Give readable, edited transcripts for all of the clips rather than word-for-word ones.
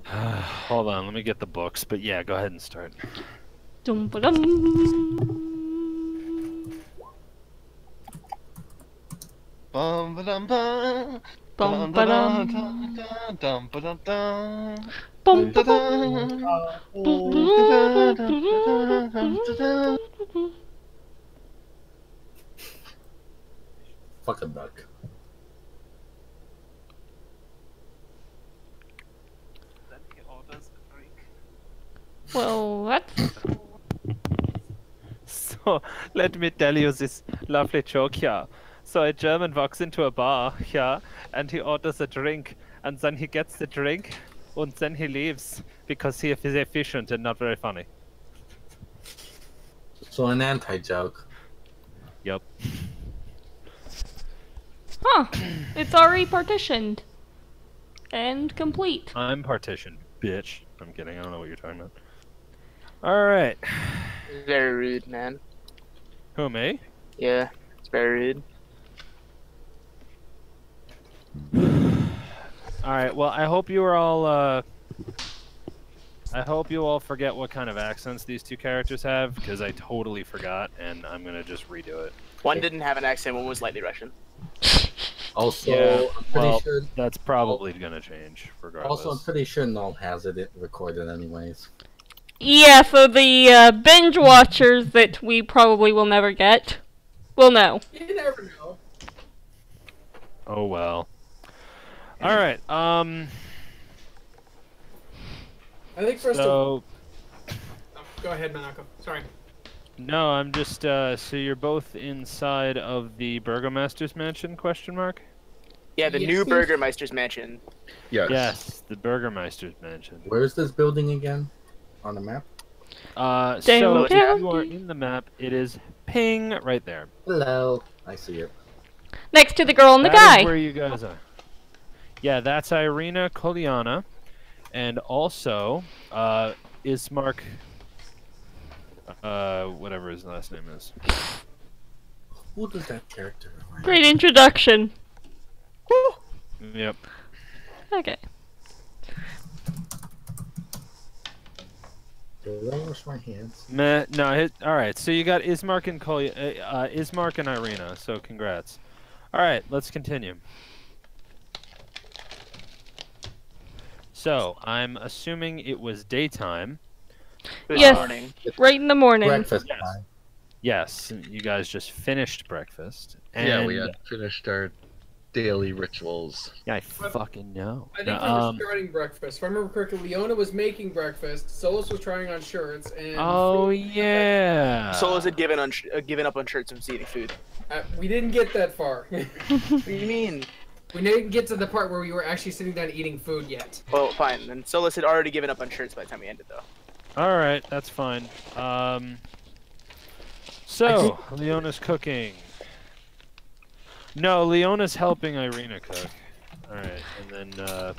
Hold on, let me get the books. But yeah, go ahead and start. Dum ba dum. Bum ba dum bum. Bum Dum da ba da dum. da dum ba dum dum. Bum Dum ba da bum. da. Da da da da da da. Fucking duck. Well, that's So, let me tell you this lovely joke here. So, a German walks into a bar here and he orders a drink, and then he gets the drink, and then he leaves because he is efficient and not very funny. So an anti-joke. Yep. huh. It's already partitioned and complete. I'm partitioned, bitch. I'm kidding, I don't know what you're talking about. Alright. Very rude, man. Who, me? Yeah, it's very rude. Alright, well, I hope you are all, I hope you all forget what kind of accents these two characters have, because I totally forgot, and I'm gonna just redo it. One didn't have an accent, one was lightly Russian. Also, Yeah, I'm pretty well, sure. that's probably gonna change, regardless. Also, I'm pretty sure Null has it recorded anyways. Yeah, so the binge watchers that we probably will never get will know. You never know. Oh well. Alright, I think first of so... oh, go ahead, Manako. Sorry. No, I'm just, so you're both inside of the Burgomaster's Mansion, question mark? Yeah, the Yes. new Burgermeister's mansion. Yes. Yes, the Burgermeister's Mansion. Where is this building again? On the map? So Ding, if ding. you are in the map, it is ping right there. Hello. I see it. Next to the girl and the That is guy. where you guys are. Yeah, that's Irina Koliana, and also Ismark, whatever his last name is. Who does that character remind me? Great introduction. Yep. Okay. Did I wash my hands? No, all right. So you got Ismark and Ismark and Irina. So congrats. All right, let's continue. So I'm assuming it was daytime. Good Yes. morning. Right in the morning. Breakfast Yes. time. Yes, you guys just finished breakfast. And Yeah, we had finished our daily rituals. Yeah, I fucking know. I think we were starting breakfast. If I remember correctly, Leona was making breakfast. Solus was trying on shirts, and Oh yeah. Solos had given up on shirts and was eating food. We didn't get that far. What do you mean? We didn't get to the part where we were actually sitting down eating food yet. Well, fine. And Solos had already given up on shirts by the time we ended, though. All right, that's fine. So Leona's cooking. No, Leona's helping Irina cook. All right, and then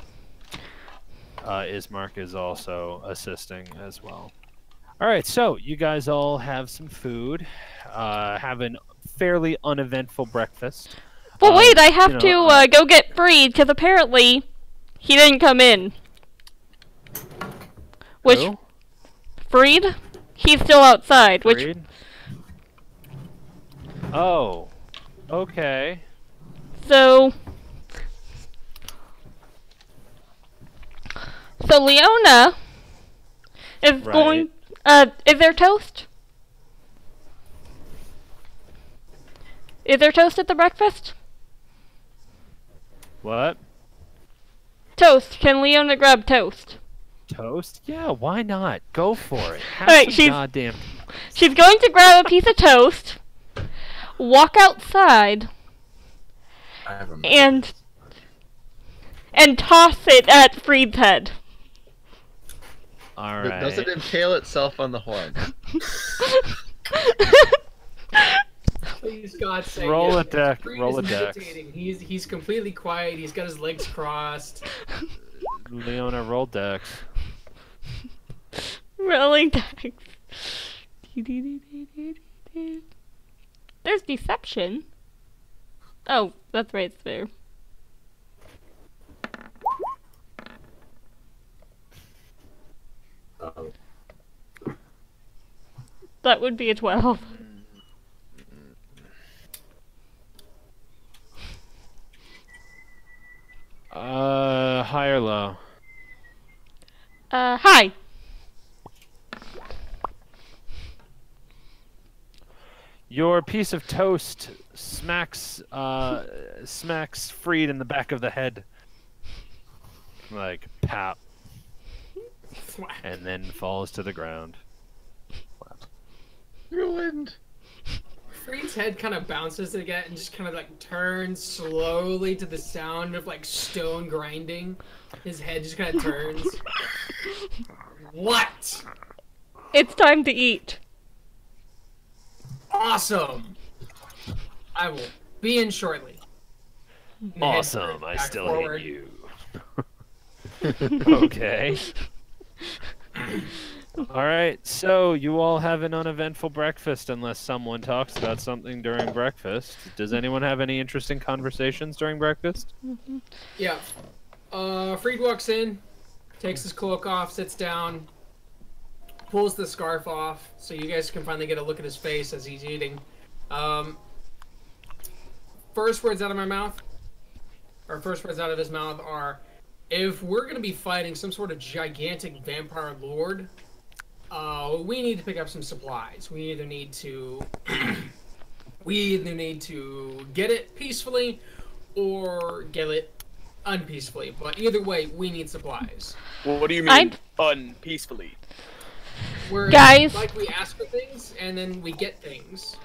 Ismark is also assisting as well. All right, so you guys all have some food, have a fairly uneventful breakfast. Well, wait, I have you know, to go get Freed, because apparently he didn't come in. Which, Who? Freed? He's still outside, which, Freed? Oh, okay. so Leona is Right. going, is there toast? Is there toast at the breakfast? What? Toast. Can Leona grab toast? Toast? Yeah, why not? Go for it. Have Alright, some she's- goddamn. She's going to grab a piece of toast, walk outside, I have a and toss it at Freed's head. All But right. does it impale itself on the horn? Please, God's sake. Roll yeah. a deck. Freed Roll a is deck. meditating. He's completely quiet. He's got his legs crossed. Leona, roll dex. Rolling dice. There's deception. Oh, that's right, it's there. That would be a 12. High or low? Hi. Your piece of toast smacks Freed in the back of the head. Like, pap. And then falls to the ground. Ruined. Freed's head kind of bounces again and just kind of like turns slowly to the sound of like stone grinding. His head just kind of turns. What? It's time to eat. Awesome. I will be in shortly. And the head Awesome, turns I back still forward. hate you. Okay. Alright, so you all have an uneventful breakfast unless someone talks about something during breakfast. Does anyone have any interesting conversations during breakfast? Yeah. Freed walks in, takes his cloak off, sits down, pulls the scarf off so you guys can finally get a look at his face as he's eating. First words out of his mouth are, if we're going to be fighting some sort of gigantic vampire lord, we need to pick up some supplies. We either need to get it peacefully or get it unpeacefully. But either way, we need supplies. Well, what do you mean unpeacefully? Guys. Like we ask for things and then we get things.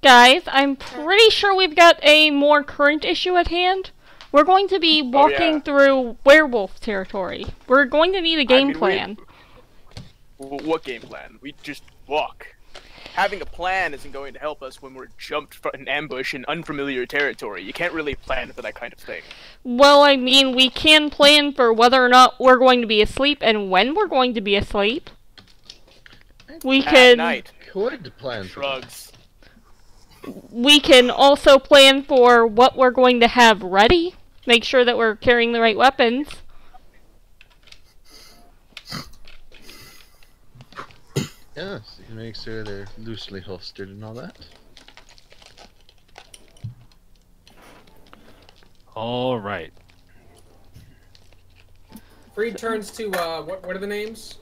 Guys, I'm pretty sure we've got a more current issue at hand. We're going to be walking through werewolf territory. We're going to need a game plan. What game plan? We just walk. Having a plan isn't going to help us when we're jumped from an ambush in unfamiliar territory. You can't really plan for that kind of thing. Well, I mean, we can plan for whether or not we're going to be asleep and when we're going to be asleep. We At can. night. Could plan for that. Drugs. We can also plan for what we're going to have ready. Make sure that we're carrying the right weapons. Yes, you can make sure they're loosely holstered and all that. Alright. Freed turns to, what are the names?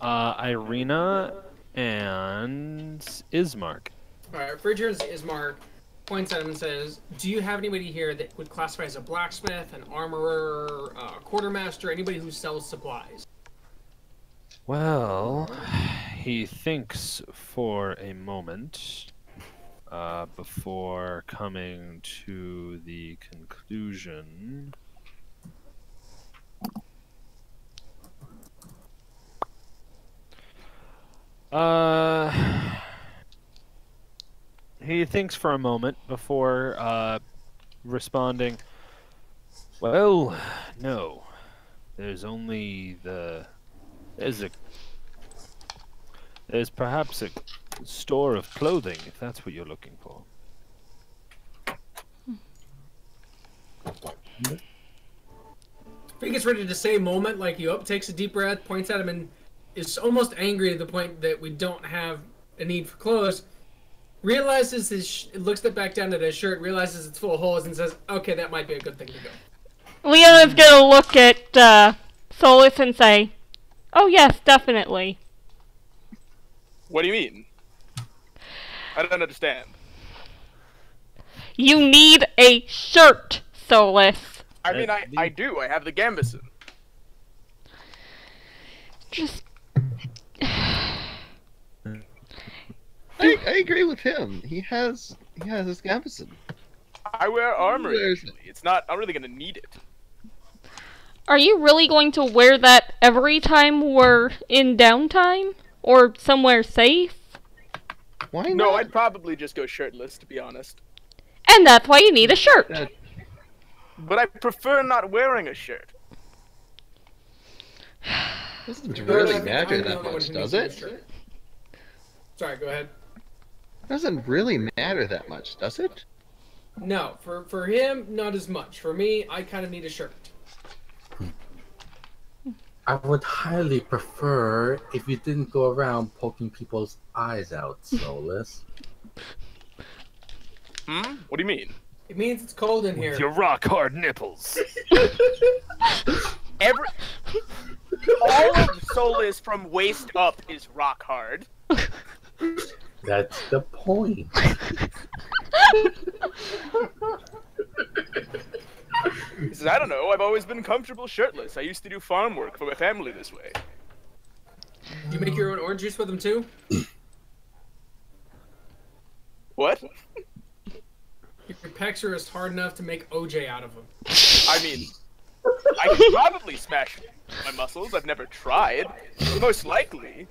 Irina and Ismark. Alright, Freed turns to Ismark, points at him and says, do you have anybody here that would classify as a blacksmith, an armorer, a quartermaster, anybody who sells supplies? Well, he thinks for a moment before coming to the conclusion. He thinks for a moment before responding. Well, no. There's only the... There's perhaps a store of clothing, if that's what you're looking for. He gets ready to say moment like you up, takes a deep breath, points at him, and is almost angry to the point that we don't have a need for clothes. Realizes looks back down at his shirt, realizes it's full of holes, and says, "Okay, that might be a good thing to go." Leona's gonna look at Solus and say, "Oh yes, definitely." What do you mean? I don't understand. You need a shirt, Solus. I mean, I do. I have the Gambison. Just I agree with him. He has his Gambison. I wear armor Where's usually. It's not. I'm really gonna need it. are you really going to wear that every time we're in downtime? Or somewhere safe? Why not? No, I'd probably just go shirtless, to be honest. And that's why you need a shirt. But I prefer not wearing a shirt. Doesn't really matter that much, does it? Sorry, go ahead. Doesn't really matter that much, does it? No, for him, not as much. For me, I kind of need a shirt. I would highly prefer if you didn't go around poking people's eyes out, Solus. Hmm? What do you mean? It means it's cold in here. Your rock hard nipples. All of Solus from waist up is rock hard. That's the point. He says, I don't know, I've always been comfortable shirtless. I used to do farm work for my family this way. You make your own orange juice with them too? What? Your pecs are just hard enough to make OJ out of them. I mean, I could probably smash my muscles. I've never tried. Most likely.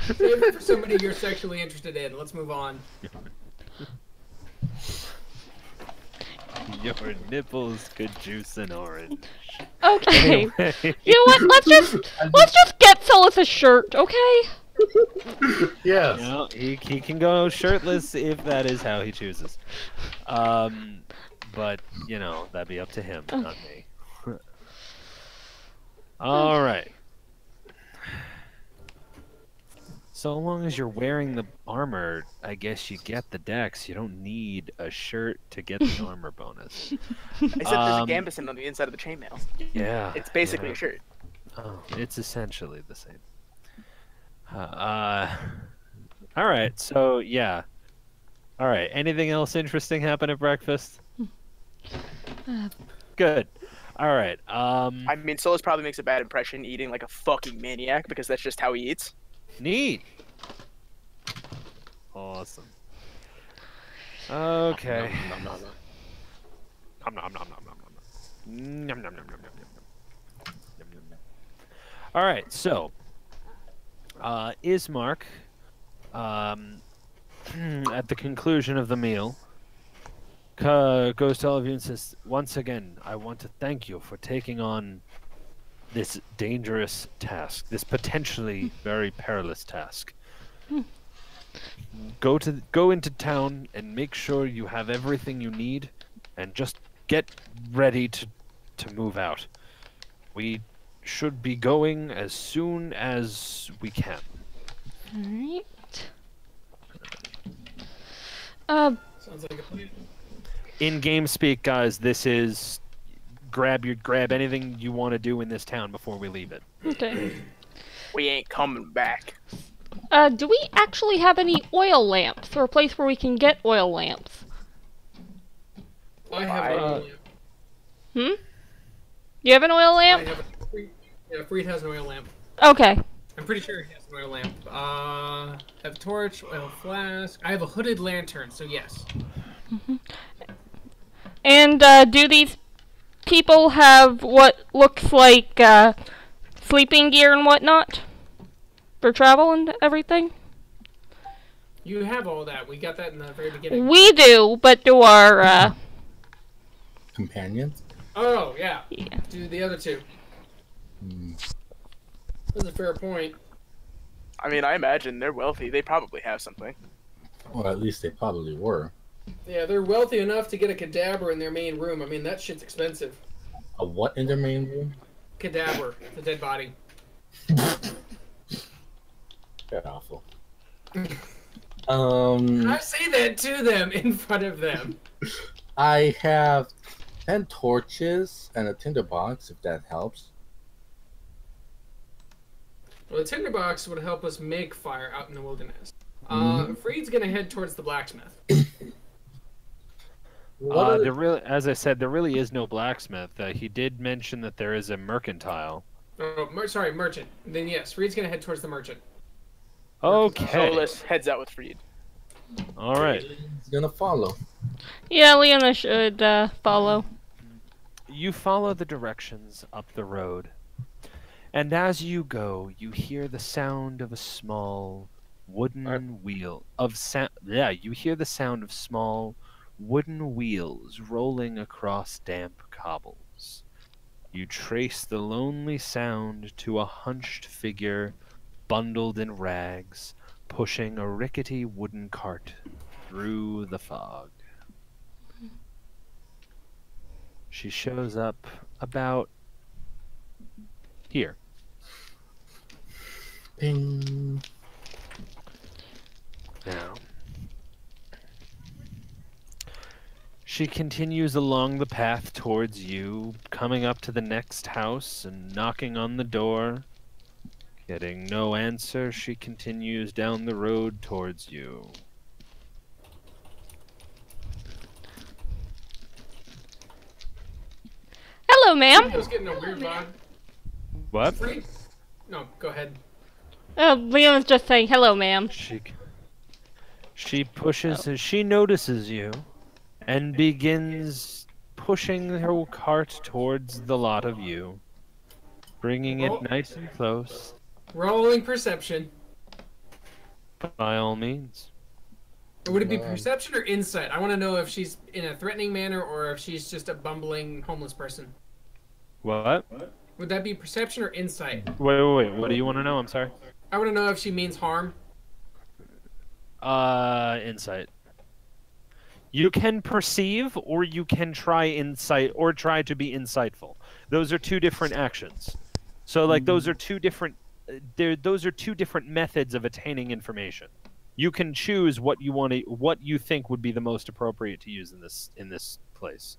Save it for somebody you're sexually interested in. Let's move on. Your nipples could juice an orange. Okay. Anyway. You know what? Let's just get Solus a shirt, okay? Yes. You know, he can go shirtless if that is how he chooses. But, you know, that'd be up to him, not me. Alright. So long as you're wearing the armor, I guess you get the dex. You don't need a shirt to get the armor bonus. Except there's a gambeson on the inside of the chainmail. Yeah. It's basically yeah. a shirt. Oh, it's essentially the same. Alright, so yeah. Alright, anything else interesting happen at breakfast? Good. Alright, I mean, Solus probably makes a bad impression eating like a fucking maniac because that's just how he eats. neat. Awesome. Okay. Nom, nom, nom. Nom, nom, nom, nom, nom, nom. Nom, nom, nom, nom, nom, nom, nom. Nom, nom, nom. Alright, so Ismark, at the conclusion of the meal, goes to all of you and says, once again, I want to thank you for taking on this dangerous task, this potentially very perilous task. Go into town and make sure you have everything you need, and just get ready to move out. We should be going as soon as we can. Alright. Sounds like a plan. In game speak, guys, this is grab anything you want to do in this town before we leave it. Okay. We ain't coming back. Do we actually have any oil lamps, or a place where we can get oil lamps? I have an oil lamp. You have an oil I lamp? have yeah, Freed has an oil lamp. Okay. I'm pretty sure he has an oil lamp. I have a torch, oil flask. I have a hooded lantern, so yes. And, do these people have what looks like, sleeping gear and whatnot? For travel and everything? You have all that. We got that in the very beginning. We do, but do our, Companions? Oh, yeah. yeah. Do the other two. That's a fair point. I mean, I imagine they're wealthy. They probably have something. Well, at least they probably were. Yeah, they're wealthy enough to get a cadaver in their main room. I mean, that shit's expensive. A what in their main room? Cadaver, the dead body. They're awful. I say that to them in front of them. I have 10 torches and a tinderbox, if that helps. Well, the tinderbox would help us make fire out in the wilderness. Freed's gonna head towards the blacksmith. As I said, there really is no blacksmith. He did mention that there is a mercantile. Oh, sorry, merchant. Then yes, Freed's gonna head towards the merchant. Okay. Solus heads out with Freed. All right. He's gonna follow. Yeah, Leona should, follow. You follow the directions up the road, and as you go, you hear the sound of a small wooden wheel you hear the sound of small wooden wheels rolling across damp cobbles. You trace the lonely sound to a hunched figure, bundled in rags, pushing a rickety wooden cart through the fog. She shows up about here. Ping. Now, she continues along the path towards you, coming up to the next house and knocking on the door. Getting no answer, she continues down the road towards you. Hello, I ma'am. was getting a weird vibe. What? Free? No, go ahead. Leon's just saying hello, ma'am. She pushes, she notices you, and begins pushing her cart towards the lot of you, bringing Oh. it nice and close, Rolling perception. by all means. Or would it be perception or insight? I want to know if she's in a threatening manner or if she's just a bumbling homeless person. What? Would that be perception or insight? Wait, what do you want to know? I'm sorry. I want to know if she means harm. Insight. You can perceive, or you can try insight, or try to be insightful. Those are two different actions. So, like, those are two different. Those are two different methods of attaining information. You can choose what you want to, what you think would be the most appropriate to use in this place.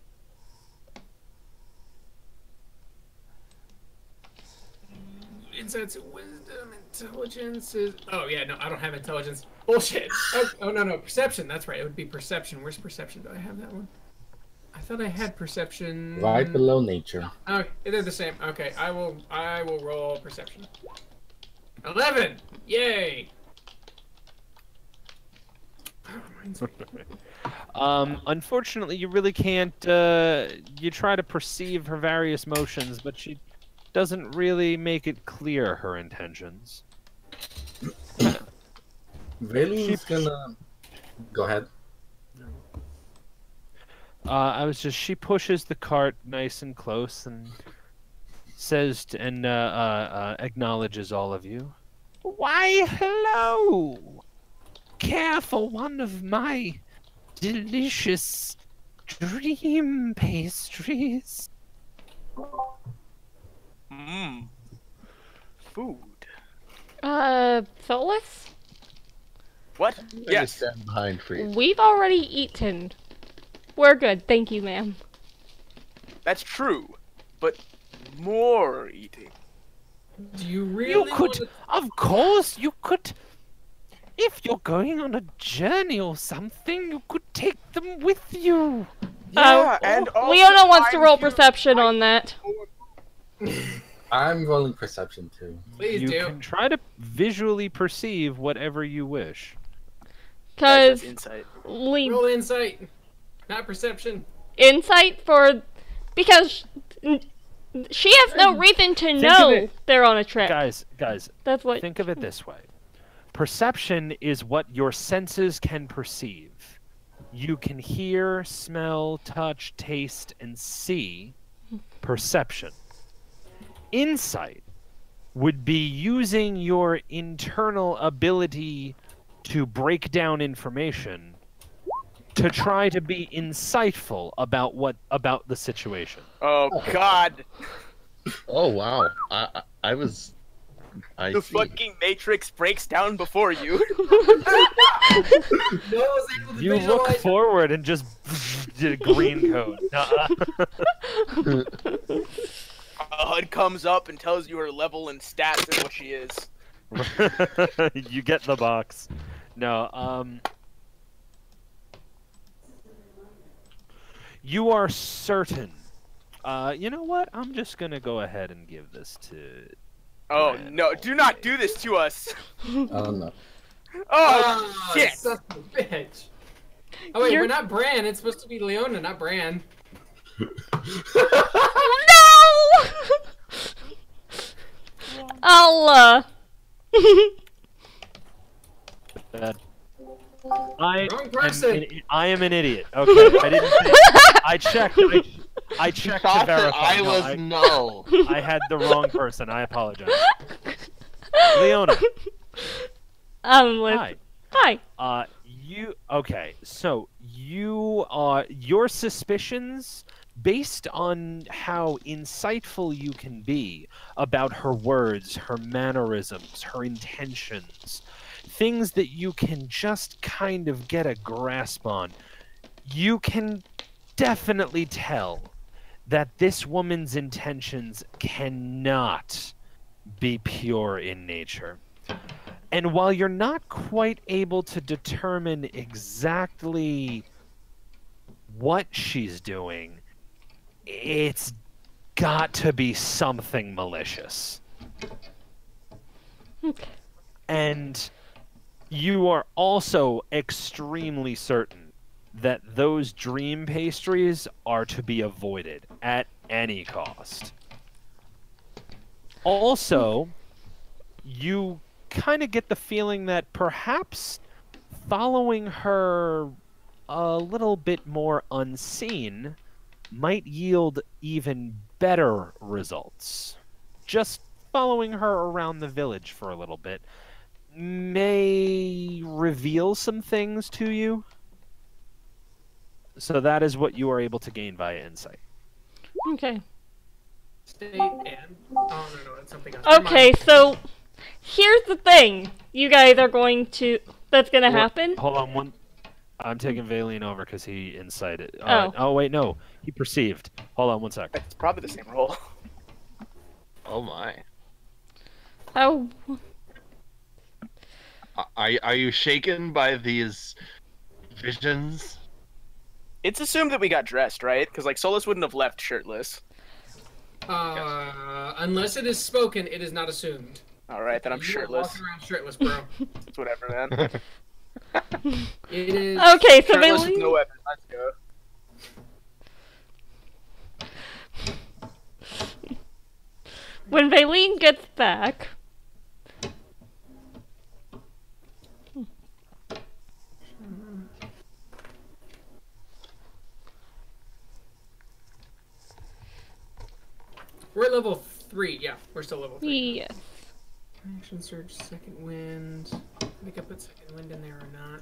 Insight's wisdom, intelligence is... Oh, yeah, no, I don't have intelligence. Bullshit. Oh, no, perception. That's right. It would be perception. Where's perception? Do I have that one? I thought I had perception. Right below nature. Oh, they're the same. Okay, I will roll perception. 11! Yay! Unfortunately, you really can't. You try to perceive her various motions, but she doesn't really make it clear her intentions. Valen's gonna go ahead. She pushes the cart nice and close and says acknowledges all of you. Why, hello! Care for one of my delicious dream pastries? Food. Phyllis? What? I just Yes. stand behind Free. We've already eaten. We're good, thank you, ma'am. That's true. But more eating. Do you really You could, wanna... of course, you could. If you're going on a journey or something, you could take them with you. Yeah, and also Leona wants to I'm roll here- perception on that. I'm rolling perception too. Please You do. can try to visually perceive whatever you wish. That's Because insight. Roll insight. Not perception. insight for... Because she has no reason to of know it- they're on a trip. Guys, That's what... think of it this way. Perception is what your senses can perceive. You can hear, smell, touch, taste, and see. Perception. Insight would be using your internal ability to break down information to try to be insightful about the situation. Oh God! Oh wow, I The see. fucking Matrix breaks down before you. You look forward and just did a green code. HUD comes up and tells you her level and stats and what she is. You get the box. No, you are certain. You know what? I'm just gonna go ahead and give this to. Oh Right. no! Do not do this to us. Oh no. Oh shit! Son of a bitch. Oh wait, You're- we're not Bran. It's supposed to be Leona, not Bran. No! I'll, Wrong person. I am an idiot. Okay, I didn't. I checked. I checked to Thought that verify. I No, was no. I had the wrong person. I apologize. Leona. Liz. Hi. Hi. Okay, so your suspicions based on how insightful you can be about her words, her mannerisms, her intentions, things that you can just kind of get a grasp on, you can definitely tell that this woman's intentions cannot be pure in nature. And while you're not quite able to determine exactly what she's doing, it's got to be something malicious. And you are also extremely certain that those dream pastries are to be avoided at any cost. Also, you kind of get the feeling that perhaps following her a little bit more unseen might yield even better results. Just following her around the village for a little bit may reveal some things to you. So that is what you are able to gain via insight. Okay. State and... Oh, no, that's something else. Okay, so here's the thing. You guys are going to... That's gonna happen? Hold on one... I'm taking Valine over because he incited. Oh, wait, no. He perceived. Hold on one sec. It's probably the same role. Oh my. Oh. Are you shaken by these visions? It's assumed that we got dressed, right? Because, like, Solus wouldn't have left shirtless. Unless it is spoken, it is not assumed. Alright, then I'm You are shirtless. walking around shirtless, bro. It's whatever, man. It is... Okay, so Shirtless with Valine... no weapon. Let's go. When Valine gets back... We're at level 3. Yeah, we're still level 3. Yes. Action Surge, Second Wind. I think I put Second Wind in there or not.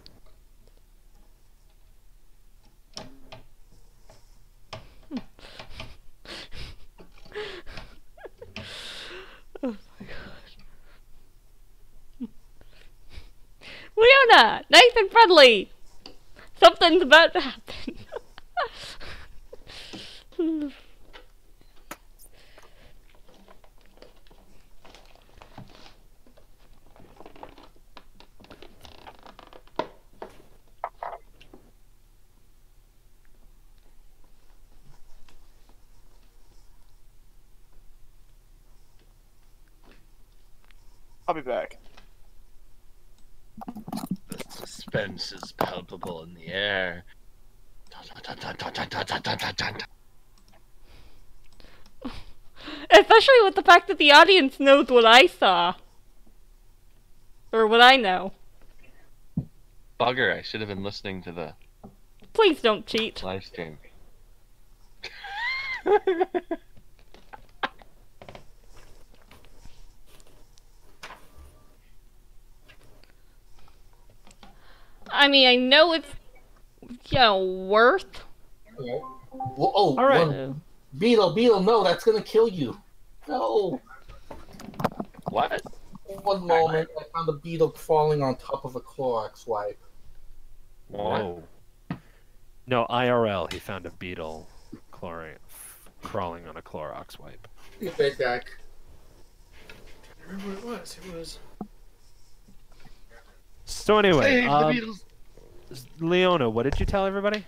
Oh my god. Leona! Nice and friendly! Something's about to happen. I'll be back. The suspense is palpable in the air. Especially with the fact that the audience knows what I saw. Or what I know. Bugger, I should have been listening to the Please don't cheat. live stream. I mean, I know it's, worth. Well, oh, All right. Beetle, no, that's gonna kill you. No. What? One moment, I found a beetle crawling on top of a Clorox wipe. Whoa. No, IRL, he found a beetle crawling on a Clorox wipe. You big guy. I remember what it was. It was... So anyway, Save the Beatles. Leona, what did you tell everybody?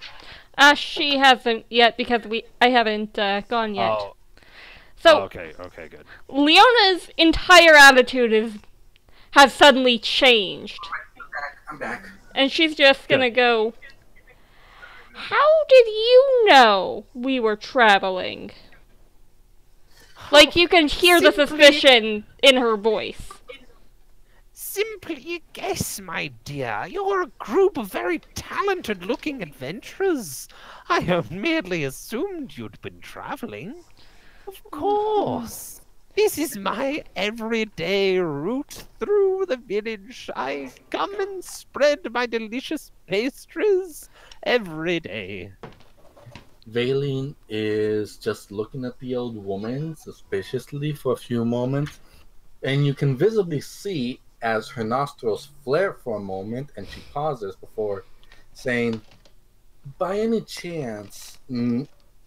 She hasn't yet because I haven't gone yet. Oh, So okay, good. Leona's entire attitude has suddenly changed, I'm back. and she's just gonna Good. go. How did you know we were traveling? Like you can hear the suspicion in her voice. Simply guess, my dear. You're a group of very talented-looking adventurers. I have merely assumed you'd been traveling. Of course. This is my everyday route through the village. I come and spread my delicious pastries every day. Valine is just looking at the old woman suspiciously for a few moments, and you can visibly see as her nostrils flare for a moment and she pauses before saying, "By any chance,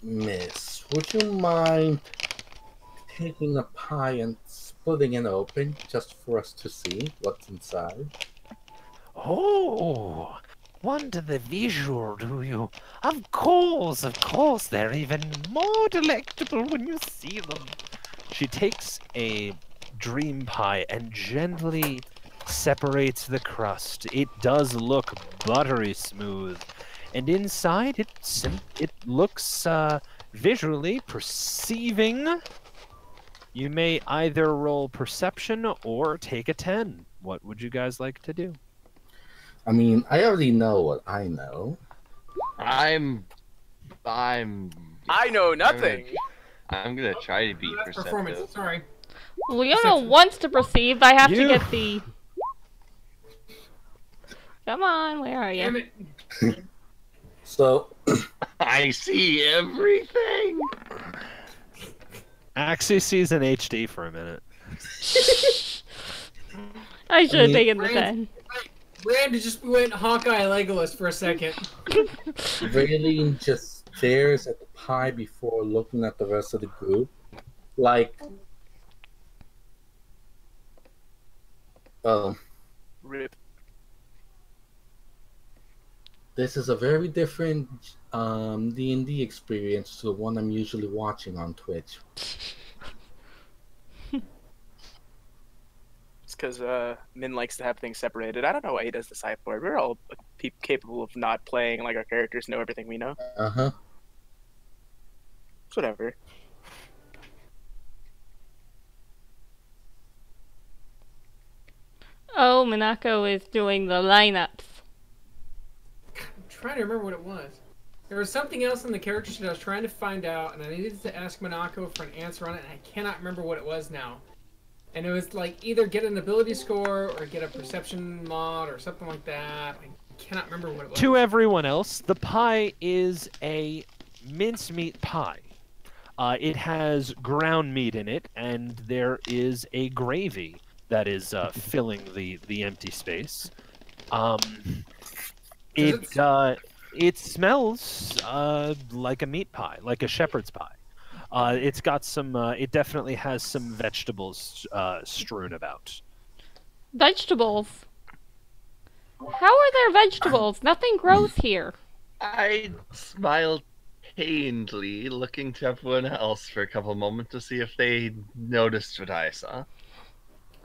miss, would you mind taking a pie and splitting it open just for us to see what's inside?" Oh, wonder the visual, do you? Of course, they're even more delectable when you see them. She takes a dream pie and gently separates the crust. It does look buttery smooth, and inside it looks visually perceiving. You may either roll perception or take a 10. What would you guys like to do? I mean, I already know what I know. I know nothing. I'm gonna try to be That's performance. perceptive. Sorry. Leona Perception. wants to perceive. I have to You- get the. Come on, where are Damn you? it. So, I see everything. Axie sees an HD for a minute. I should have mean, taken the Rand- 10. Rand just went Hawkeye Legolas for a second. Valine just stares at the pie before looking at the rest of the group. Like, Rip. this is a very different D&D experience to the one I'm usually watching on Twitch. It's because Min likes to have things separated. I don't know why he does the sideboard. We're all capable of not playing like our characters know everything we know. Uh-huh. It's whatever. Oh, Minako is doing the lineups. I'm trying to remember what it was. There was something else in the character sheet I was trying to find out, and I needed to ask Minako for an answer on it, and I cannot remember what it was now. And it was like either get an ability score or get a perception mod or something like that. I cannot remember what it was. To everyone else, the pie is a mincemeat pie. It has ground meat in it, and there is a gravy that is filling the empty space. It smells like a meat pie, like a shepherd's pie. It's got some. It definitely has some vegetables strewn about. Vegetables. How are there vegetables? Nothing grows here. I smiled painedly, looking to everyone else for a couple moments to see if they noticed what I saw.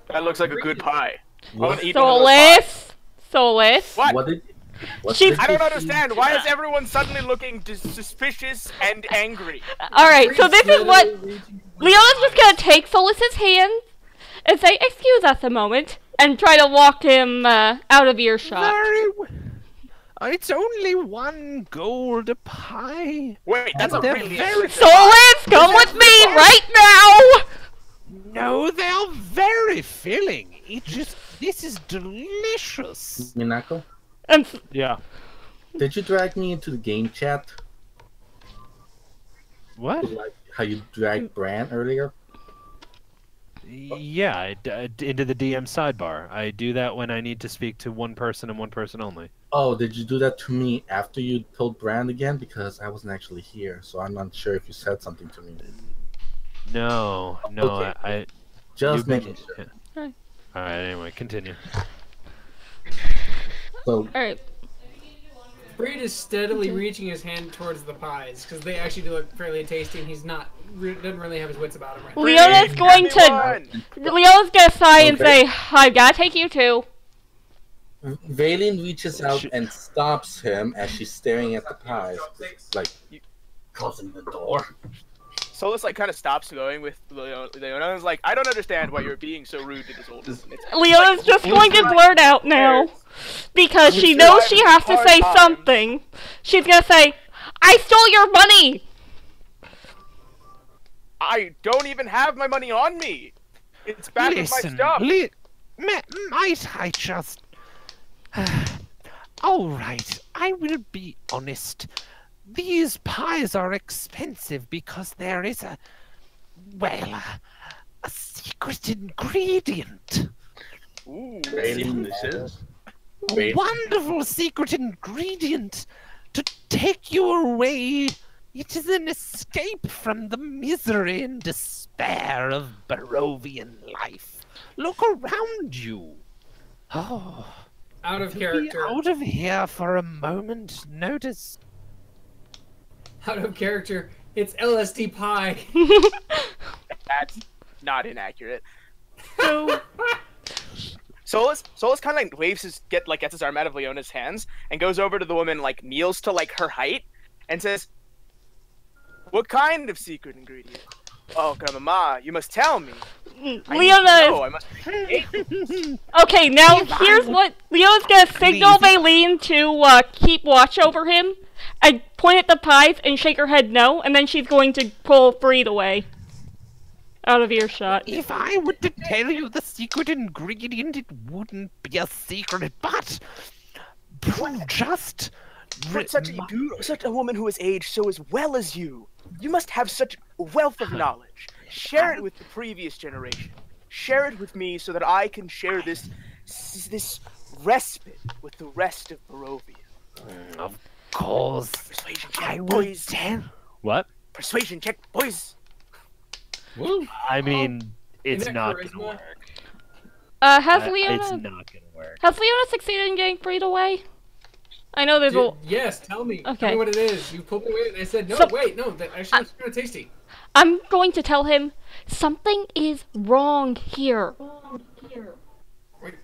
That looks like a good pie. I want to eat one of those pies. Soulless. What? What did She's- I don't understand. Why is everyone suddenly looking suspicious and angry? Alright, so this is what. Leona's just gonna take Solus's hand and say, "Excuse us a moment," and try to walk him out of earshot. It's only one gold a pie. Wait, that's a They're really very- expensive pie. Solus, come with me right now! No, they're very filling. This is delicious. Minako? And Yeah. Did you drag me into the game chat? What? Like how you dragged Bran earlier? Yeah, into the DM sidebar. I do that when I need to speak to one person and one person only. Oh, did you do that to me after you told Bran again? Because I wasn't actually here, so I'm not sure if you said something to me. No, Okay. I Just you've making been- sure. yeah. All right. Anyway, continue. So, alright. Breed is steadily reaching his hand towards the pies because they actually do look fairly tasty, and he's not doesn't really have his wits about him right now. Leona's going to. Everyone! Leona's gonna sigh and Okay. say, "I've gotta take you too." Valine reaches out and stops him as she's staring at the pies. Like, closing the door. Solus like kind of stops going with Leona and is like, I don't understand why you're being so rude to this old woman. It's Leona's just going to blurt out now. Because she knows she has to say something. She's gonna say, "I stole your money!" I don't even have my money on me. It's back with my Listen, stuff. might I just... All right, I will be honest. these pies are expensive because there is a secret ingredient. Ooh. Delicious. A wonderful secret ingredient to take you away. It is an escape from the misery and despair of Barovian life. Look around you. Oh, Out of be character. out of here for a moment. Notice. Out of character. It's LSD pie. That's not inaccurate. So, Solus kind of like waves gets his arm out of Leona's hands and goes over to the woman, like kneels to like her height, and says, "What kind of secret ingredient? Oh, Grandmama, you must tell me. Leona. I must create." Okay, now here's what Leona's gonna signal Valine to keep watch over him, and point at the pies and shake her head no, and then she's going to pull Freed away. Out of earshot. If I were to tell you the secret ingredient, it wouldn't be a secret, but you just. But such a woman who has aged so as well as you must have such a wealth of knowledge. Share it with the previous generation. Share it with me so that I can share this respite with the rest of Barovia. Of course. Persuasion I check, will boys. tell. What? Persuasion check, boys. Woo. I mean, it's that not charisma? gonna work. Has It's Leona not gonna work. has Leona succeeded in getting Freed away? I know there's a. Yes, tell me. Tell Okay. me what it is. You pulled me away and I said, no, So- wait, no, that actually looks kind of tasty. I'm going to tell him something is wrong here. Wait,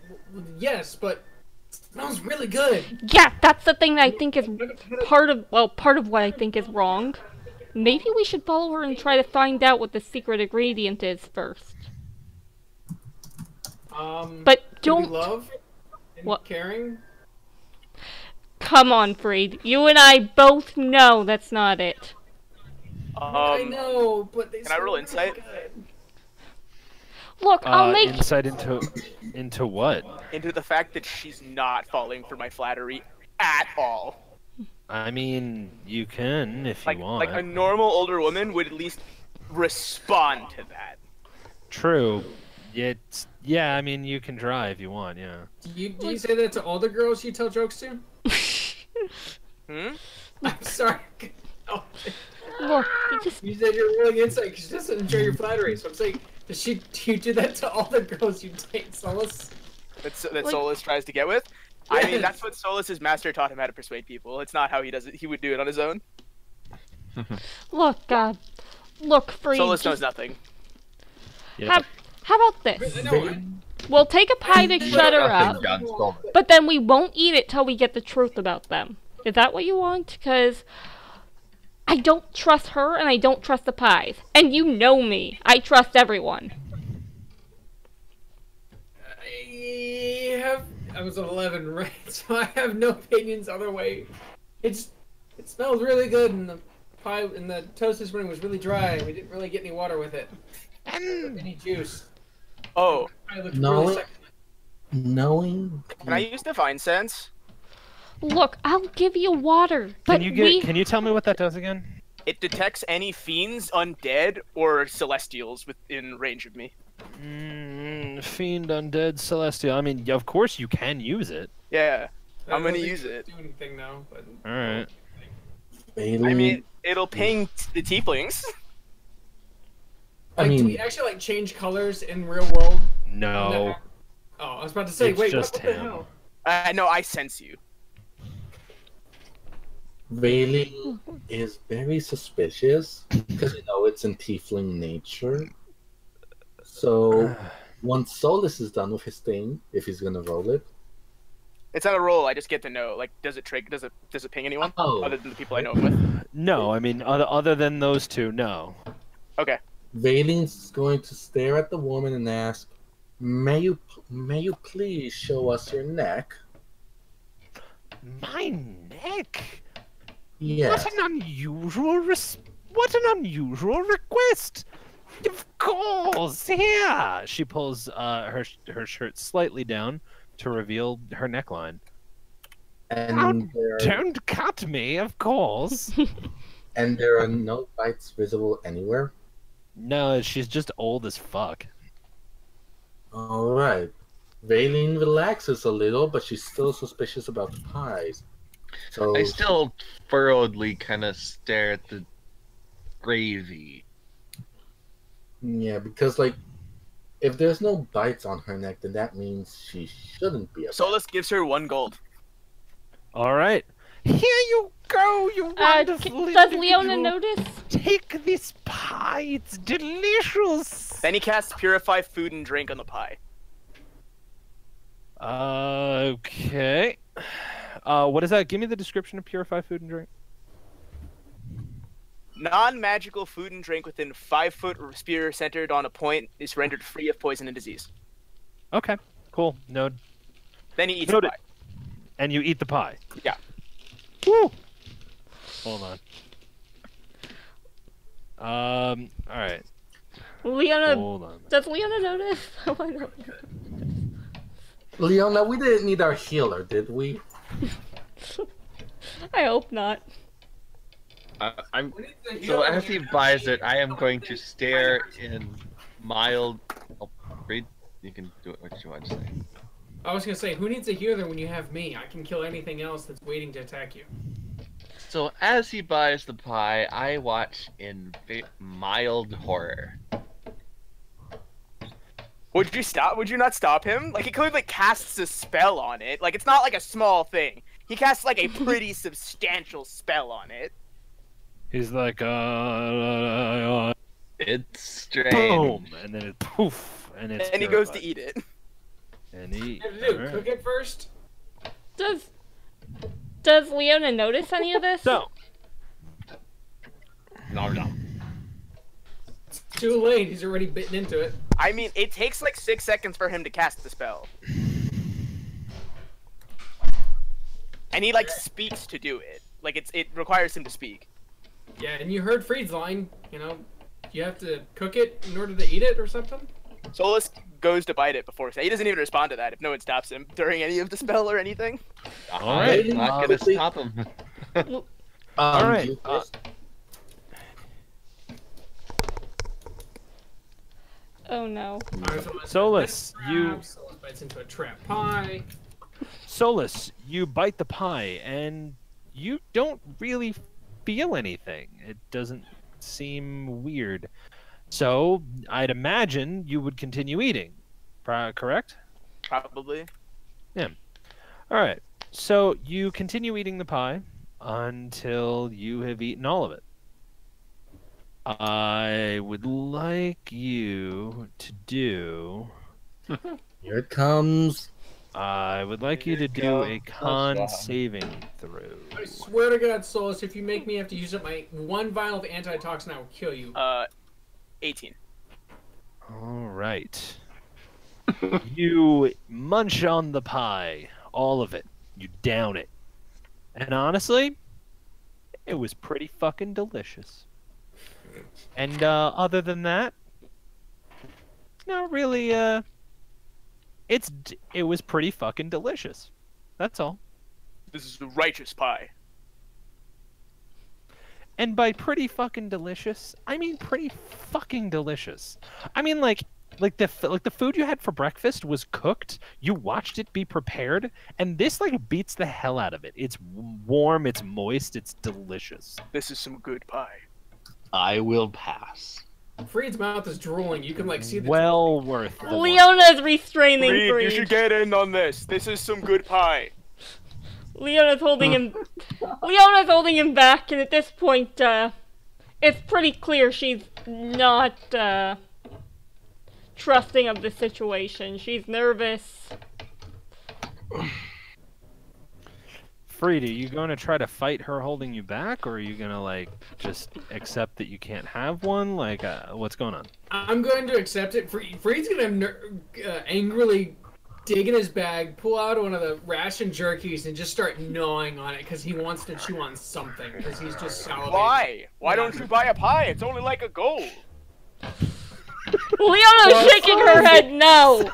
yes, but it smells really good. Yeah, that's the thing that I think is part of what I think is wrong. Maybe we should follow her and try to find out what the secret ingredient is first. But Could be don't love and What? caring. come on, Freed. You and I both know that's not it. I know, but they Can I roll smell insight? really good. Look, I'll make Insight into what? Into the fact that she's not falling for my flattery at all. I mean, you can if Like you want. a normal older woman would at least respond to that. True. Yeah, I mean, you can try if you want. Yeah. Do you say that to all the girls you tell jokes to? Hmm? I'm sorry. Oh, look. you said you're rolling insight because she doesn't enjoy your flattery. So I'm saying, do you do that to all the girls you date, Solus? That Like- Solus tries to get with. I mean, Yes. that's what Solus's master taught him how to persuade people. It's not how he does it. He would do it on his own. Look, look, Freed. Solus knows just- nothing. How about this? I know. We'll take a pie to shut her up, Nothing John stole it. but then we won't eat it till we get the truth about them. Is that what you want? Because I don't trust her and I don't trust the pies. And you know me. I trust everyone. I was at 11, right? So I have no opinions other way. It smells really good, and the pie and the toast this morning was really dry. We didn't really get any water with it, any juice. Oh, Pie looked No. really succulent. Knowing. can I use Divine Sense? Look, I'll give you water. But Can you tell me what that does again? It detects any fiends, undead, or celestials within range of me. Fiend, undead, celestial. I mean, of course you can use it. Yeah, That I'm gonna doesn't use it. Do anything though, but All right. I mean, it'll ping the tieflings. I like, do mean, we actually like change colors in real world? No. Oh, I was about to say, It's wait, just what the him. hell? No, I sense you. Veiling is very suspicious because it's in tiefling nature. So once Solus is done with his thing, if he's gonna roll it, It's not a roll. I just get to know. Like, does it trigger? Does it ping anyone Oh. other than the people I know him with? No, I mean, other than those two, no. Okay. Veiling's going to stare at the woman and ask, may you please show us your neck?" My neck. Yes. What an unusual request. Of course, here. She pulls her shirt slightly down to reveal her neckline. And there, Don't cut me, of course. and there are no bites visible anywhere. No, she's just old as fuck. All right. Valine relaxes a little, but she's still suspicious about the pies. So I still furrowedly kind of stare at the gravy. yeah, because like, if there's no bites on her neck, then that means she shouldn't be. Solus gives her 1 gold. All right. Here you go, you wonderful Does Leona individual. notice? Take this pie. It's delicious. Then he casts Purify Food and Drink on the pie. Okay. What is that? Give me the description of Purify Food and Drink. Non-magical food and drink within 5 foot spear centered on a point is rendered free of poison and disease. Okay, cool. No, Then he eats the Noted. pie. and you eat the pie. Yeah. Woo! Hold on. All right. Leona, Hold on. does Leona notice? Oh, I know. Leona, we didn't need our healer, did we? I hope not. I'm so as he buys it, I am going to stare in mild. Oh, read. You can do it what you want to say. I was gonna say, who needs a healer when you have me? I can kill anything else that's waiting to attack you. So as he buys the pie, I watch in mild horror. Would you stop? Would you not stop him? Like, he clearly like, casts a spell on it. Like, it's not like a small thing. He casts like a pretty substantial spell on it. He's like, It's strange. boom, and then it poof, and it's. And he goes to purified. eat it. And he. What do? alright. Cook it first? Does Leona notice any of this? No. No. It's too late. He's already bitten into it. I mean, it takes like 6 seconds for him to cast the spell. And he like speaks to do it. Like it requires him to speak. Yeah, and you heard Freed's line. You know, you have to cook it in order to eat it or something. Solus goes to bite it before he doesn't even respond to that if no one stops him during any of the spell or anything. All right. I'm not gonna stop him. All right. you- Oh no. Solus, you- Solus bites into a trap pie. Solus, you bite the pie, and you don't really feel anything. It doesn't seem weird. So, I'd imagine you would continue eating. Correct? Probably. Alright. So, you continue eating the pie until you have eaten all of it. I would like you to do... Here it comes. I would like you to do go. a con Wow. saving throw. I swear to God, Solus, if you make me have to use up my 1 vial of antitoxin, I will kill you. 18. All right. You munch on the pie, all of it. You down it. And honestly, it was pretty fucking delicious. And other than that, not really. It was pretty fucking delicious. That's all. This is the righteous pie. And by pretty fucking delicious, I mean pretty fucking delicious. I mean like the food you had for breakfast was cooked. You watched it be prepared, and this like beats the hell out of it. It's warm, it's moist, it's delicious. This is some good pie. I will pass. Freed's mouth is drooling. You can like see the Well worth the wait. Leona's restraining Reed, Freed. you should get in on this. This is some good pie. Leona's holding him. Leona's holding him back, and at this point, it's pretty clear she's not trusting of the situation. She's nervous. Freed, are you going to try to fight her holding you back, or are you going to like just accept that you can't have one? Like, what's going on? I'm going to accept it. Freed's gonna angrily dig in his bag, pull out one of the ration jerkies, and just start gnawing on it because he wants to chew on something. Because he's just salivating. Why? Why don't you buy a pie? It's only like a gold. Leona's shaking her head no.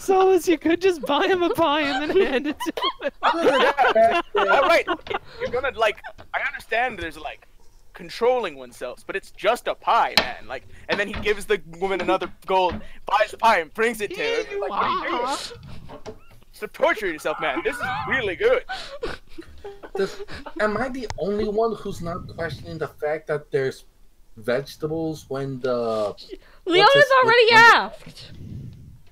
Solus, you could just buy him a pie and then hand it to him. All right, you're gonna like. I understand there's like controlling oneself, but it's just a pie, man. Like, and then he gives the woman another gold, buys the pie, and brings it to her. Like, what are you doing? Stop torturing yourself, man. This is really good. Am I the only one who's not questioning the fact that there's vegetables when the Leona's already asked.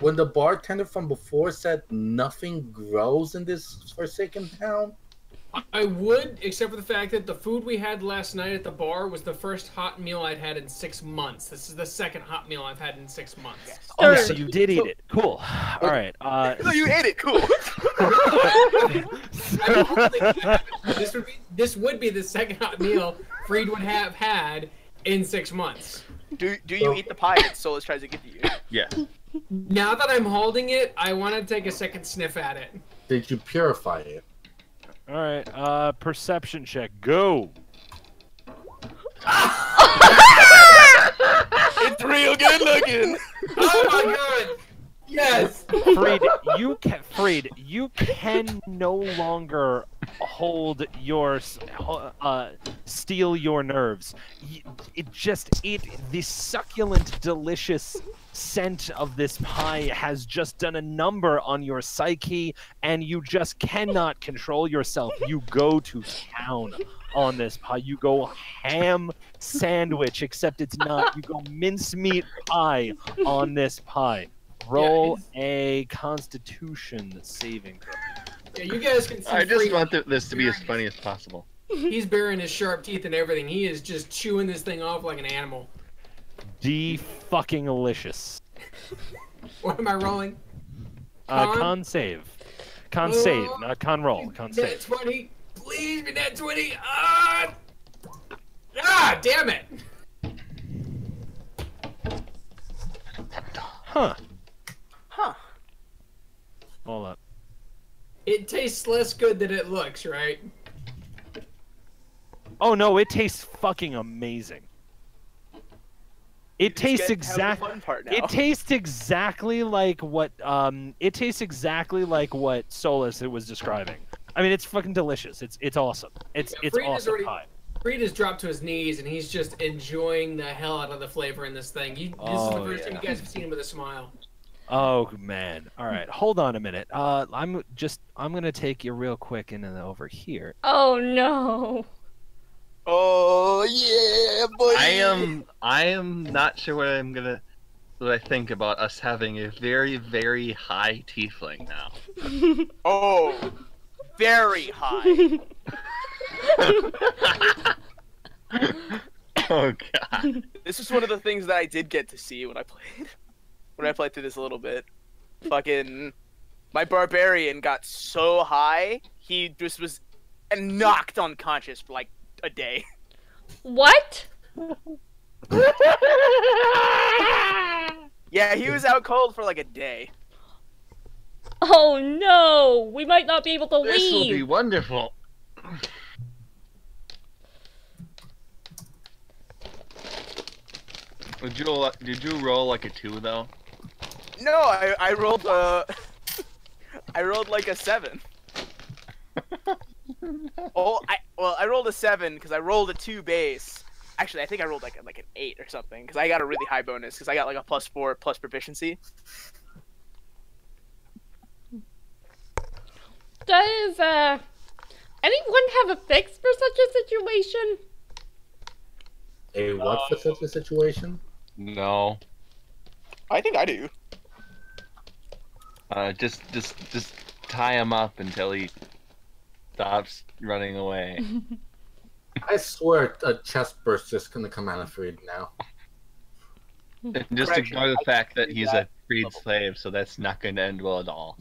when the bartender from before said nothing grows in this forsaken town? I would, except for the fact that the food we had last night at the bar was the first hot meal I'd had in 6 months. This is the second hot meal I've had in 6 months. Oh, so you did eat it. Cool. All right. So you ate it, cool. This would be the second hot meal Freed would have had in 6 months. Do you eat the pie that Solus tries to give you? Yeah. Now that I'm holding it, I want to take a second sniff at it. Did you purify it? All right. Perception check. Go. It's real good looking. Oh my god! Yes. Freed, you can no longer hold your steal your nerves. The succulent, delicious scent of this pie has just done a number on your psyche, and you just cannot control yourself. You go to town on this pie. You go ham sandwich, except it's not. You go mincemeat pie on this pie. Roll a Constitution saving throw. Yeah, you guys can see. I just Freed. want this to be as funny as possible. He's baring his sharp teeth and everything. He is just chewing this thing off like an animal. Fucking-alicious. What am I rolling? Con save. Con save, not con roll. Con Net save. 20. Please be net 20. Damn it. Huh. Huh. Hold up. It tastes less good than it looks, right? Oh no, it tastes fucking amazing. It tastes Get to have the exactly. fun part now. It tastes exactly like what. It tastes exactly like what Solus was describing. I mean, it's fucking delicious. It's awesome. It's Freed has awesome already- pie. Freed has dropped to his knees and he's just enjoying the hell out of the flavor in this thing. This is the first time you guys have seen him with a smile. Oh man! All right, hold on a minute. I'm gonna take you real quick and then over here. Oh no. Oh yeah, boy. I am not sure what I think about us having a very, very high tiefling now. Oh, very high. Oh god. This is one of the things that I did get to see when I played through this a little bit. Fucking, my barbarian got so high, he just was knocked unconscious for like a day. What? Yeah, he was out cold for like a day. Oh no! We might not be able to This will be leave. wonderful. Did you roll like a 2 though? No, I rolled I rolled like a 7. I rolled a 7 because I rolled a 2 base. Actually, I think I rolled like an 8 or something because I got a really high bonus because I got like a +4 plus proficiency. Does anyone have a fix for such a situation? A what for such a situation? No. I think I do. Just tie him up until he stops running away. I swear a chest burst is gonna come out of Freed now. And just Correction, ignore the I fact can that do he's that a freed level. slave, so that's not going to end well at all.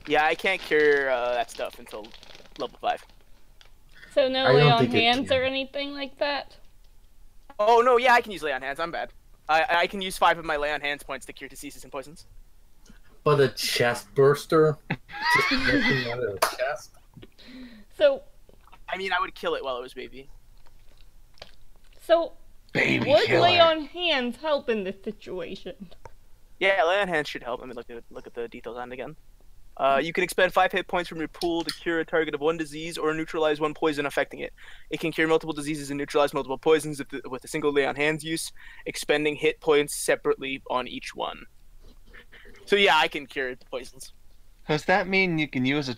Yeah, I can't cure that stuff until level 5. So no I lay don't on think it hands can. or anything like that? Oh no, yeah, I can use lay on hands. I'm bad. I can use 5 of my lay on hands points to cure diseases and poisons. But a chest burster? Just looking at a chest? So, I mean, I would kill it while it was baby. so Baby Would killer. lay on hands help in this situation? Yeah, lay on hands should help. Let me look at the details on it again. You can expend 5 hit points from your pool to cure a target of 1 disease or neutralize 1 poison affecting it. It can cure multiple diseases and neutralize multiple poisons with a single lay on hands use, expending hit points separately on each one. So yeah, I can cure poisons. Does that mean you can use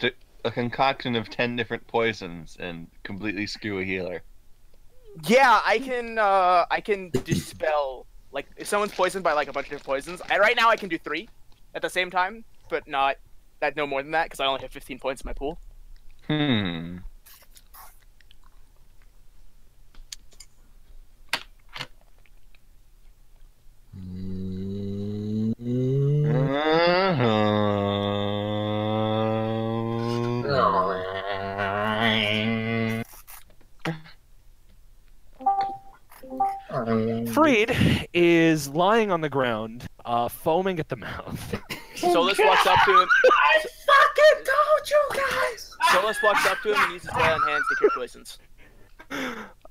a concoction of 10 different poisons and completely screw a healer? Yeah, I can dispel, like, if someone's poisoned by like a bunch of different poisons. Right now I can do 3 at the same time, but no more than that because I only have 15 points in my pool. Freed is lying on the ground, foaming at the mouth. Solus walks up to him. I fucking told you guys! Solus walks up to him and uses lay on hands to cure poisons.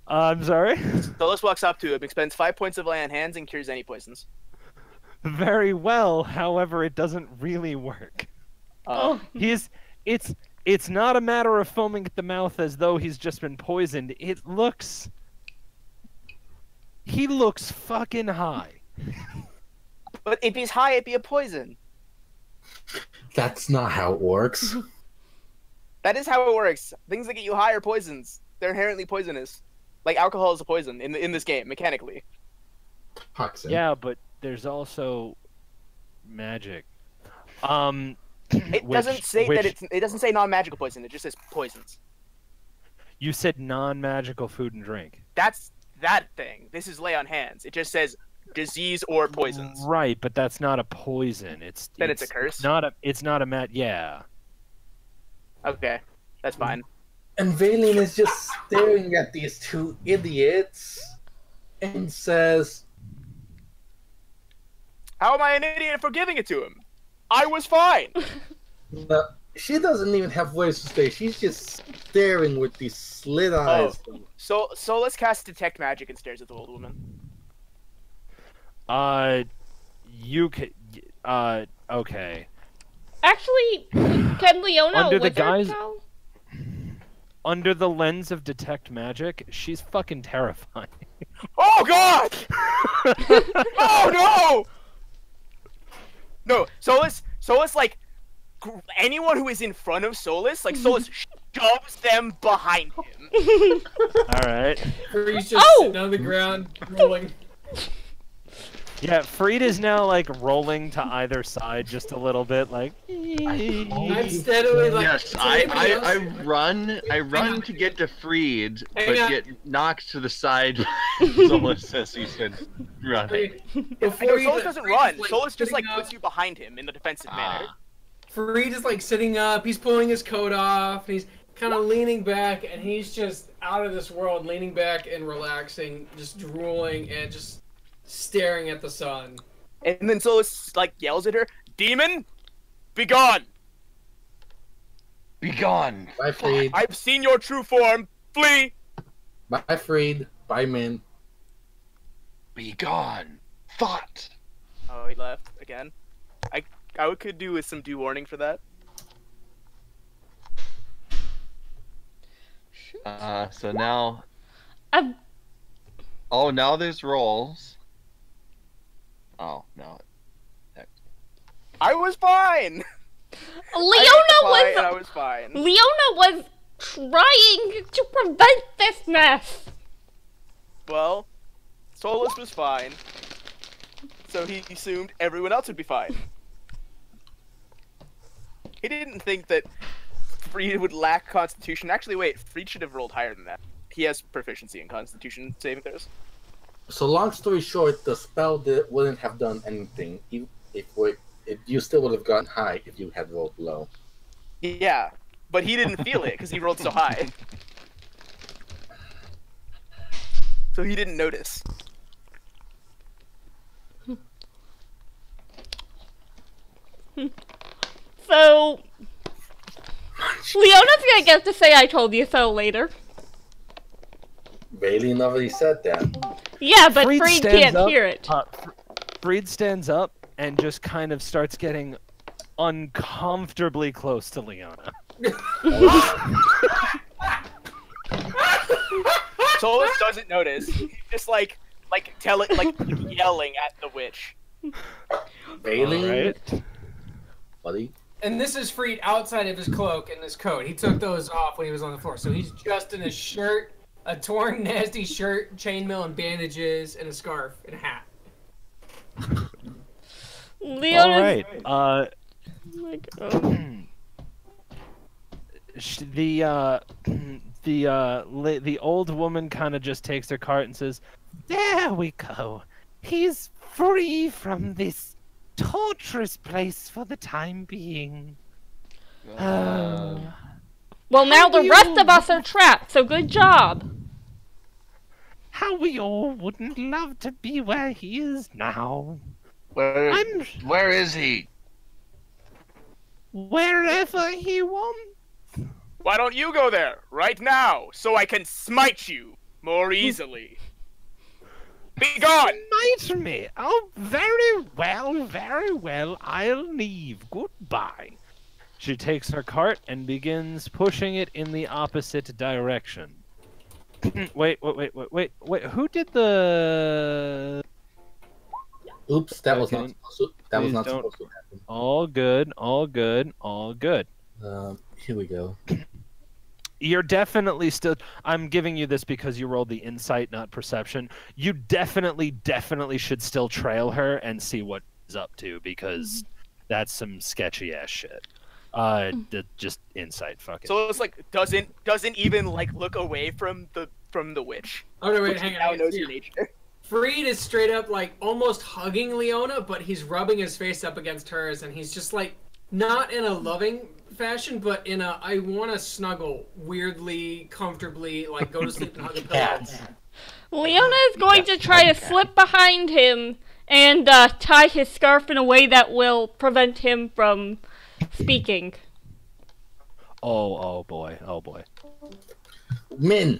I'm sorry? Solus walks up to him, expends 5 points of lay on hands, and cures any poisons. Very well, however, it doesn't really work. It's not a matter of foaming at the mouth as though he's just been poisoned. He looks fucking high. But if he's high, it'd be a poison. That's not how it works. That is how it works. Things that get you high are poisons. They're inherently poisonous. Like alcohol is a poison in this game, mechanically. Toxin. Yeah, but there's also magic. It doesn't say that it doesn't say non-magical poison. It just says poisons. You said non-magical food and drink. That's that thing. This is lay on hands. It just says disease or poisons. Right, but that's not a poison. It's a curse. It's not a yeah. Okay, that's fine. And Vaylin is just staring at these 2 idiots and says, How am I an idiot for giving it to him? I was fine. no, she doesn't even have words to say. She's just staring with these slit eyes. So let's cast detect magic and stares at the old woman. You can. Okay. Actually, can Leona Under the wizard guise- tell? Under the lens of detect magic, she's fucking terrifying. Oh god! Oh no! No, Solus like anyone who is in front of Solus, like Solus shoves them behind him. All right. He's just sitting on the ground, rolling. Yeah, Freed is now like rolling to either side just a little bit, like. I'm steadily like. Yes, I run to get to Freed, but get knocked to the side. Someone says he's been running. Before Solus doesn't run. like, Solus just like sitting puts up. you behind him in the defensive manner. Fareed is like sitting up, he's pulling his coat off, and he's kind of leaning back, and he's just out of this world, leaning back and relaxing, just drooling and just staring at the sun. And then Solus like yells at her, "Demon, be gone! Be gone! Bye, Freed. I've seen your true form. Flee!" Bye, Freed. Bye, Min. Be gone! Thought! Oh, he left again. I could do with some due warning for that. So now... I've... Oh, now there's rolls. Oh, no. I was fine! I was fine. Leona was trying to prevent this mess. Well, Solus was fine. So he assumed everyone else would be fine. He didn't think that Freed would lack Constitution. Actually, wait, Freed should have rolled higher than that. He has proficiency in Constitution saving throws. So long story short, the spell wouldn't have done anything. If you still would have gotten high if you had rolled low. Yeah, but he didn't feel it because he rolled so high. So he didn't notice. So, Leona's gonna get to say "I told you so" later. Vaylin already said that. Yeah, but Freed Freed stands can't up, hear it. Freed stands up and just kind of starts getting uncomfortably close to Leona. Solus doesn't notice. He's just like yelling at the witch. Bailey, Alright. buddy. And this is Freed outside of his cloak and his coat. He took those off when he was on the floor. So he's just in a shirt, a torn, nasty shirt, chainmail and bandages, and a scarf and a hat. Leona's... Alright. Like, oh. The old woman kind of just takes her cart and says, "There we go. He's free from this torturous place for the time being." Well, now the rest of us are trapped, so good job. How we all wouldn't love to be where he is now. Where is he? Wherever he wants. Why don't you go there right now so I can smite you more easily? Be gone! Smite me. Oh, very well. I'll leave. Goodbye. She takes her cart and begins pushing it in the opposite direction. Wait. Who did the... Oops, that was not Okay. supposed to. That was Please not don't- supposed to happen. All good. Here we go. You're definitely still... I'm giving you this because you rolled the insight, not perception. You definitely should still trail her and see what she's up to, because that's some sketchy-ass shit. Just insight, fuck it. Solus doesn't even look away from the witch. Oh, no, wait, Which hang now on. knows Yeah. your nature. Freed is straight up almost hugging Leona, but he's rubbing his face up against hers, and he's just not in a loving fashion, but in a I want to snuggle, weirdly, comfortably, go to sleep and hug a pillow. Cats. Leona is going to try to slip behind him and tie his scarf in a way that will prevent him from speaking. Oh boy. Min.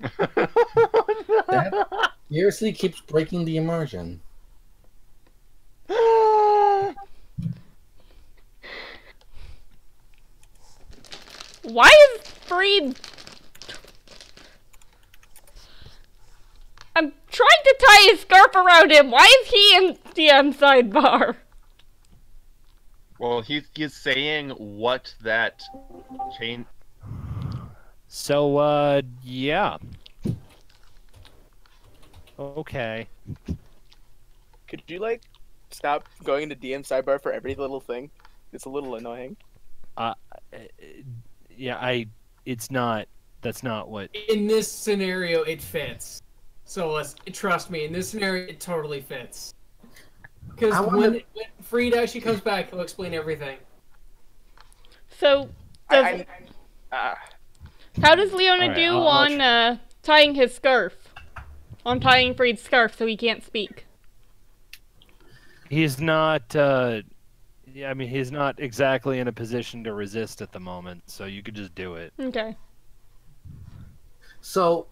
That seriously keeps breaking the immersion. Why is Freed... I'm trying to tie his scarf around him. Why is he in DM sidebar? Well, he's saying what that chain. So, yeah. Okay. Could you stop going into DM sidebar for every little thing? It's a little annoying. Yeah, it's not, that's not what... In this scenario, it fits. So trust me, in this scenario, it totally fits. Because when Freed actually comes back, he'll explain everything. So, how does Leona Alright, do I'll on tying his scarf? On tying Freed's scarf so he can't speak. He's not, he's not exactly in a position to resist at the moment, so you could just do it. Okay. So,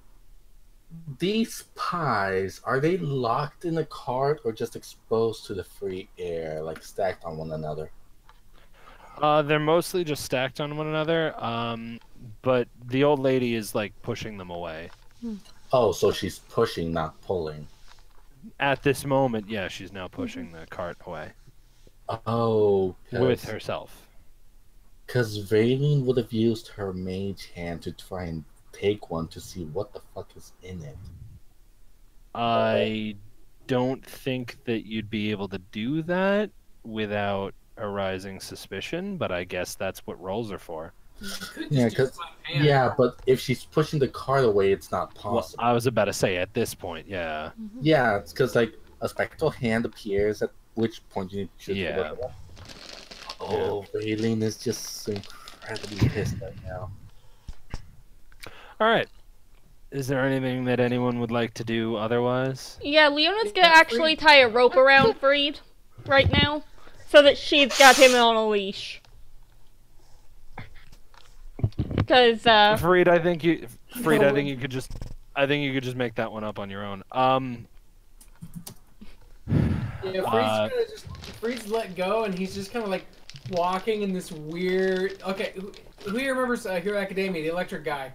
these pies, are they locked in a cart or just exposed to the free air, stacked on one another? They're mostly just stacked on one another, but the old lady is, pushing them away. Oh, so she's pushing, not pulling. At this moment, yeah, she's now pushing the cart away. Oh. With herself. Because Vaylene would have used her mage hand to try and take one to see what the fuck is in it. I don't think that you'd be able to do that without arising suspicion, but I guess that's what rolls are for. Yeah, but if she's pushing the cart away, it's not possible. Well, I was about to say at this point, yeah. Yeah, it's because a spectral hand appears, at which point you need to choose. Yeah. Oh, Vaylene is just incredibly pissed right now. All right. Is there anything that anyone would like to do otherwise? Yeah, Leona's gonna actually tie a rope around Freed right now, so that she's got him on a leash. Because Freed, I think you could just I think you could just make that one up on your own. Yeah, Freed's let go, and he's just kind of like walking in this weird. Okay, who here remembers Hero Academia, the electric guy?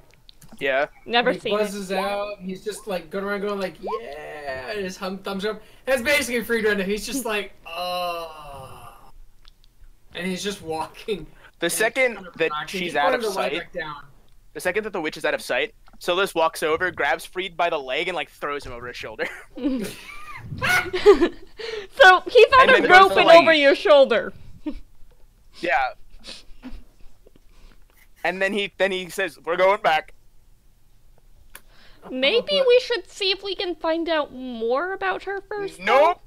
Yeah. Never He seen it. buzzes out. He's just like going around, going like, "Yeah," and his thumbs up. That's basically Freed right now. He's just like, "Oh," and he's just walking. The second kind of that rocking. she's He's out putting of the light sight, back down. the second that the witch is out of sight, Solus walks over, grabs Freed by the leg, and like throws him over his shoulder. So he's And on then a goes rope to and like- over your shoulder. Yeah. And then he says, "We're going back." Maybe we should see if we can find out more about her first. though? Nope.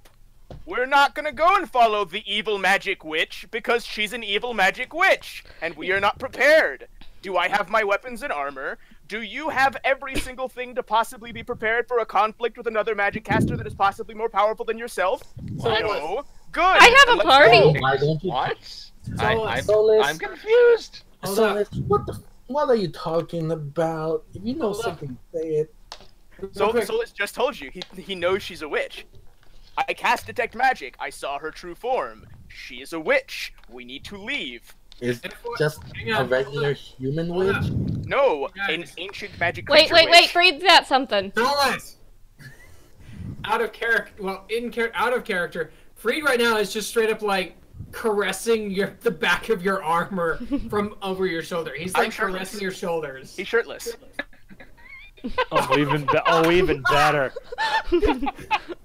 We're not gonna go and follow the evil magic witch because she's an evil magic witch, and we are not prepared. Do I have my weapons and armor? Do you have every single thing to possibly be prepared for a conflict with another magic caster that is possibly more powerful than yourself? No. Good. I have a Let's party. go. Why don't you? What? Solus, I'm confused. Hold up. Solus, what are you talking about? If you know Hold up. something, say it. So quick. Solus just told you he knows she's a witch. I cast detect magic. I saw her true form. She is a witch. We need to leave. Is And what- just hang a on, regular hold human Hold witch? up. No, Guys. an ancient magic Wait, creature wait, wait. witch. Freed's got something. Solus! Out of character. Well, out of character. Freed right now is just straight up like caressing the back of your armor from over your shoulder. He's I'm like shirtless. caressing your shoulders. He's shirtless. Even better.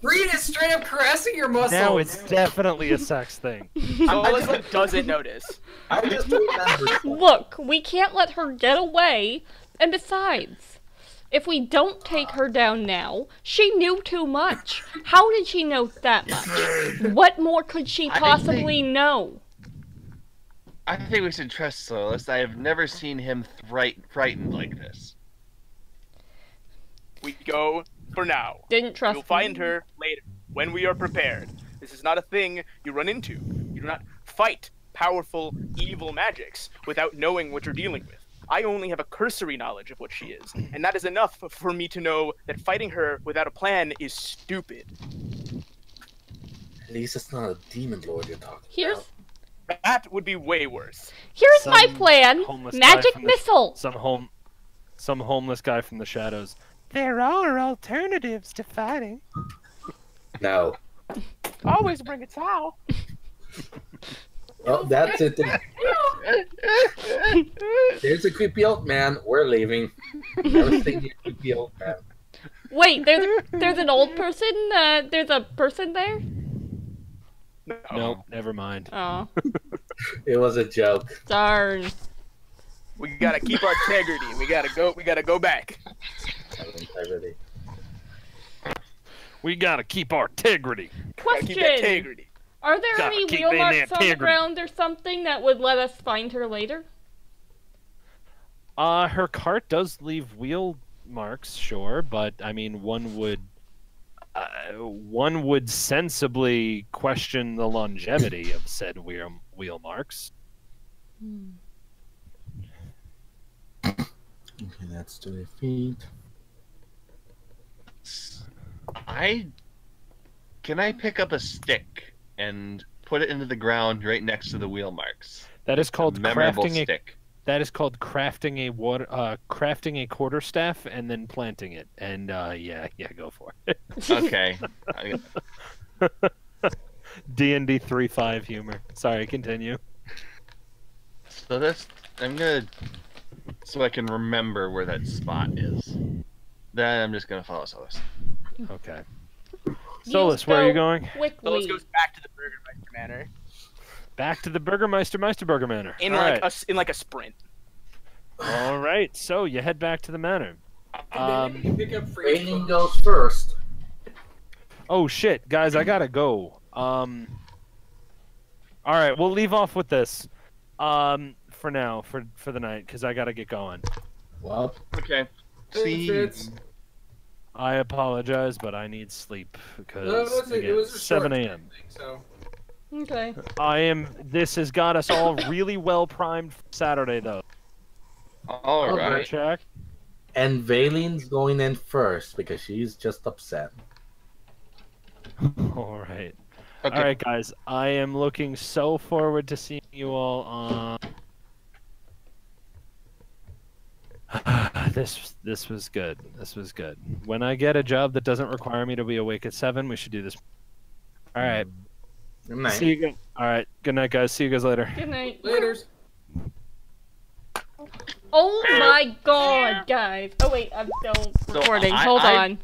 Freed is straight up caressing your muscles. Now it's definitely a sex thing. Solus like doesn't notice. I just remember. Look, we can't let her get away. And besides, if we don't take her down now, she knew too much. How did she know that much? What more could she I possibly know? I think we should trust Solus. I have never seen him frightened like this. We go for now. Didn't trust You'll find me. her later when we are prepared. This is not a thing you run into. You do not fight powerful, evil magics without knowing what you're dealing with. I only have a cursory knowledge of what she is, and that is enough for me to know that fighting her without a plan is stupid. At least it's not a demon lord you're talking Here's about. That would be way worse. here's my Some plan. homeless guy Magic from the- missile. Some homeless guy from the shadows. There are alternatives to fighting. No. Always bring a towel. Oh, that's it. Then. There's a creepy old man. We're leaving. Never seen a creepy old man. Wait, there's an old person. There's a person there. Nope, never mind. Oh, It was a joke. darn. We gotta keep our integrity. We gotta go back. Integrity. We gotta keep our integrity. Gotta keep that Question: integrity. Are there Gotta any keep wheel in marks that on the integrity. ground or something that would let us find her later? Her cart does leave wheel marks, sure, but I mean, one would sensibly question the longevity of said wheel marks. Okay, that's 3 feet. Can I pick up a stick and put it into the ground right next to the wheel marks? That is called Memorable crafting stick. crafting a quarterstaff and then planting it. And yeah, go for it. Okay. D&D 3.5 humor. Sorry, continue. So so I can remember where that spot is. Then I'm just gonna follow Solus. Okay. Solus, where are you going? Quickly. Solus goes back to the Burgermeister Manor Back to the Meisterburger Manor. in All like right. in like a sprint. All right, so you head back to the manor. And then you pick up Freed's Raining book. goes first. Oh shit, guys, I gotta go. All right, we'll leave off with this. For now, for the night, because I gotta get going. Well, Okay. Hey, See. Fitz. I apologize, but I need sleep No, because it again, was a short 7 a.m. thing, so. Okay. This has got us all really well primed for Saturday, though. All Okay. right. Check. And Valen's going in first because she's just upset. All right. Okay. All right, guys. I am looking so forward to seeing you all on. This was good. This was good. When I get a job that doesn't require me to be awake at 7, we should do this. All right. Good night. See you guys. All right. Good night, guys. See you guys later. Good night. Laters. Oh my god, guys. Oh wait, I'm still recording. Hold on.